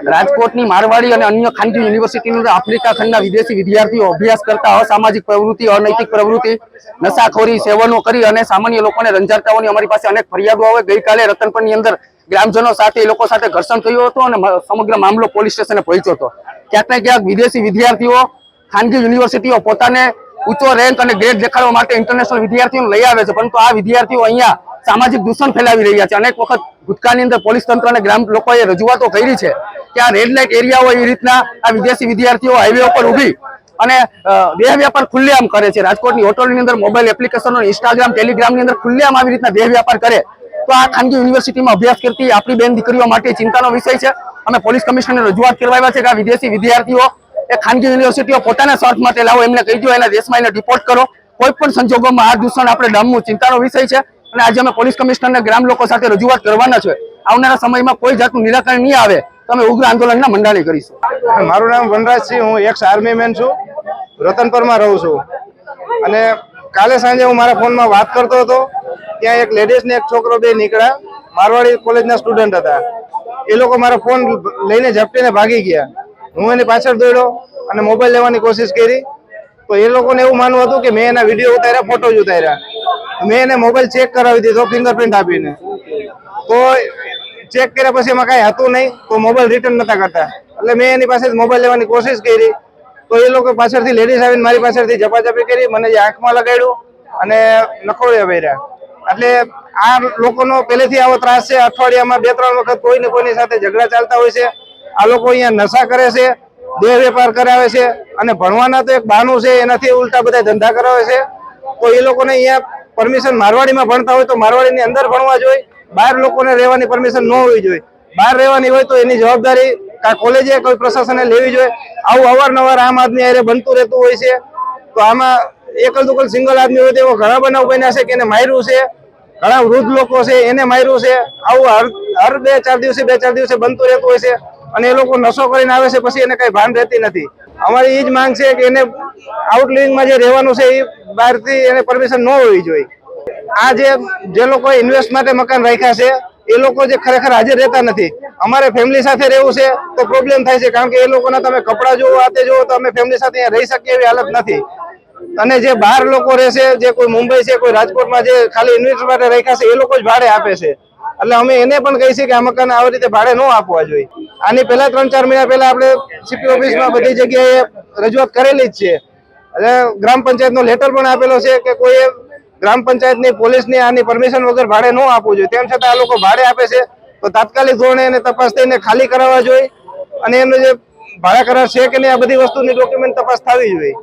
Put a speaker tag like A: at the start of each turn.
A: રાજકોટની મારવાડી અને અન્ય ખાનગી યુનિવર્સિટીની અંદર આફ્રિકા ખંડના વિદેશી વિદ્યાર્થીઓ અભ્યાસ કરતા અસામાજિક પ્રવૃત્તિ, અનૈતિક પ્રવૃત્તિ, નશાખોરી સેવનો કરી અને સામાન્ય લોકોને રંજાડતા હોવાની અમારી પાસે અનેક ફરિયાદો આવે। ગઈકાલે રતનપરની અંદર ગ્રામજનો સાથે એ લોકો સાથે ઘર્ષણ થયું હતું અને સમગ્ર મામલો પોલીસ સ્ટેશને પહોંચ્યો હતો। ક્યાંક ને ક્યાંક વિદેશી વિદ્યાર્થીઓ ખાનગી યુનિવર્સિટીઓ પોતાને ઊંચો રેન્ક અને ગ્રેડ દેખાડવા માટે ઇન્ટરનેશનલ વિદ્યાર્થીઓને લઈ આવે છે, પરંતુ આ વિદ્યાર્થીઓ અહીંયા સામાજિક દૂષણ ફેલાવી રહ્યા છે। અનેક વખત ભૂતકાળની અંદર પોલીસ તંત્ર અને ગ્રામ લોકોએ રજૂઆતો કરી છે કે આ રેડ લાઇટ એરિયા હોય એ રીતના આ વિદેશી વિદ્યાર્થીઓ હાઈવે ઉપર ઊભી અને દેહ વ્યાપાર ખુલ્લેઆમ કરે છે। રાજકોટની હોટલોની અંદર મોબાઈલ એપ્લિકેશનો, ઇન્સ્ટાગ્રામ, ટેલિગ્રામની અંદર ખુલ્લેઆમ આવી રીતના દેહ વ્યાપાર કરે તો આ ખાનગી યુનિવર્સિટીમાં અભ્યાસ કરતી આપણી બેન દીકરીઓ માટે ચિંતાનો વિષય છે। અમે પોલીસ કમિશનરને રજૂઆત કરવા આવ્યા છે કે આ વિદેશી વિદ્યાર્થીઓ એ ખાનગી યુનિવર્સિટીઓ પોતાના સ્વાર્થ માટે લાવો, એમને કહી દો એના દેશમાં એને ડિપોર્ટ કરો। કોઈ પણ સંજોગોમાં આ દૂષણ આપણે ડામવું ચિંતાનો વિષય છે અને આજે અમે પોલીસ કમિશનરને ગ્રામ લોકો સાથે રજૂઆત કરવાના છે। આવનારા સમયમાં કોઈ જાતનું નિરાકરણ નહીં આવે તો અમે ઉગ્ર આંદોલનના મંડાણી કરીશું।
B: મારું નામ વનરાજસિંહ, હું એક્સ આર્મી મેન છું, રતનપરમાં રહું છું। અને કાલે સાંજે હું મારા ફોનમાં વાત કરતો હતો, ત્યાં એક લેડીઝ ને એક છોકરો બે નીકળ્યા, મારવાડી કોલેજના સ્ટુડન્ટ હતા। એ લોકો મારો ફોન લઈને ઝપટીને ભાગી ગયા। હું એની પાછળ દોડ્યો અને મોબાઈલ લેવાની કોશિશ કરી તો એ લોકોને એવું માનવું હતું કે મેં એના વિડીયો ઉતાર્યા, ફોટોજ ઉતાર્યા। મેં એને મોબાઈલ ચેક કરાવી દીધો ફિંગરપ્રિન્ટ આપીને, તો ચેક કર્યા પછી એમાં કાંઈ હતું નહીં, તો મોબાઈલ રિટર્ન નતા કરતા। એટલે મેં એની પાસે મોબાઈલ લેવાની કોશિશ કરી તો એ લોકો પાછળથી લેડીઝ આવીને મારી પાછળથી ઝપાઝપી કરી, મને જે આંખમાં લગાડ્યું અને નખોડિયા ભર્યા। એટલે આ લોકોનો પહેલેથી આવો ત્રાસ છે। અઠવાડિયામાં 2-3 વખત કોઈને કોઈની સાથે ઝઘડા ચાલતા હોય છે। આ લોકો અહીંયા નશા કરે છે, દેહ વેપાર કરાવે છે અને ભણવાના તો એક બહાનું છે, એનાથી ઉલટા બધા ધંધા કરાવે છે। તો એ લોકોને અહીંયા પરમિશન મારવાડીમાં ભણતા હોય તો મારવાડીની અંદર ભણવા જોઈએ, બહાર લોકોને રહેવાની પરમિશન ન હોવી જોઈએ। બહાર રહેવાની હોય તો એની જવાબદારી કા કોલેજે કોઈ પ્રશાસને લેવી જોઈએ। આવું અવારનવાર આમ આદમી હારે બનતું રહેતું હોય છે। તો આમાં એકલ દુકલ સિંગલ આદમી હોય તો એવો ઘણા બનાવ બન્યા છે કે એને માર્યું છે, ઘણા વૃદ્ધ લોકો છે એને માર્યું છે। આવું હર 2-4 દિવસે બનતું રહેતું હોય છે અને એ લોકો નશો કરીને આવે છે, પછી એને કઈ ભાન રહેતી નથી। અમારી એ જ માંગ છે કે એને આઉટલિવિંગમાં જે રહેવાનું છે એ બહારથી એને પરમિશન ન હોવી જોઈએ। આ જે લોકો ઇન્વેસ્ટ માટે મકાન રાખ્યા છે એ લોકો જે ખરેખર હાજર રહેતા નથી। અમારે ફેમિલી સાથે રહેવું છે તો પ્રોબ્લેમ થાય છે, કારણ કે એ લોકોના તમે કપડાં જોવો, આતે જોવો તો અમે ફેમિલી સાથે અહીંયા રહી શકીએ એવી હાલત નથી। અને જે બહાર લોકો રહેશે, જે કોઈ મુંબઈ છે, કોઈ રાજકોટમાં જે ખાલી ઇન્વેસ્ટ માટે રાખ્યા છે એ લોકો જ ભાડે આપે છે। એટલે અમે એને પણ કહી છીએ કે આ મકાન આવી રીતે ભાડે ન આપવા જોઈએ। આની પહેલા 3-4 મહિના પહેલા આપણે સીપી ઓફિસમાં બધી જગ્યાએ રજૂઆત કરેલી જ છે। એટલે ગ્રામ પંચાયતનો લેટર પણ આપેલો છે કે કોઈ ગ્રામ પંચાયતની, પોલીસની આની પરમિશન વગર ભાડે ન આપવું જોઈએ। તેમ છતાં આ લોકો ભાડે આપે છે તો તાત્કાલિક ધોરણે એને તપાસ થઈને ખાલી કરાવવા જોઈએ અને એનું જે ભાડા કરાર છે કે નહીં આ બધી વસ્તુની ડોક્યુમેન્ટ તપાસ થવી જોઈએ।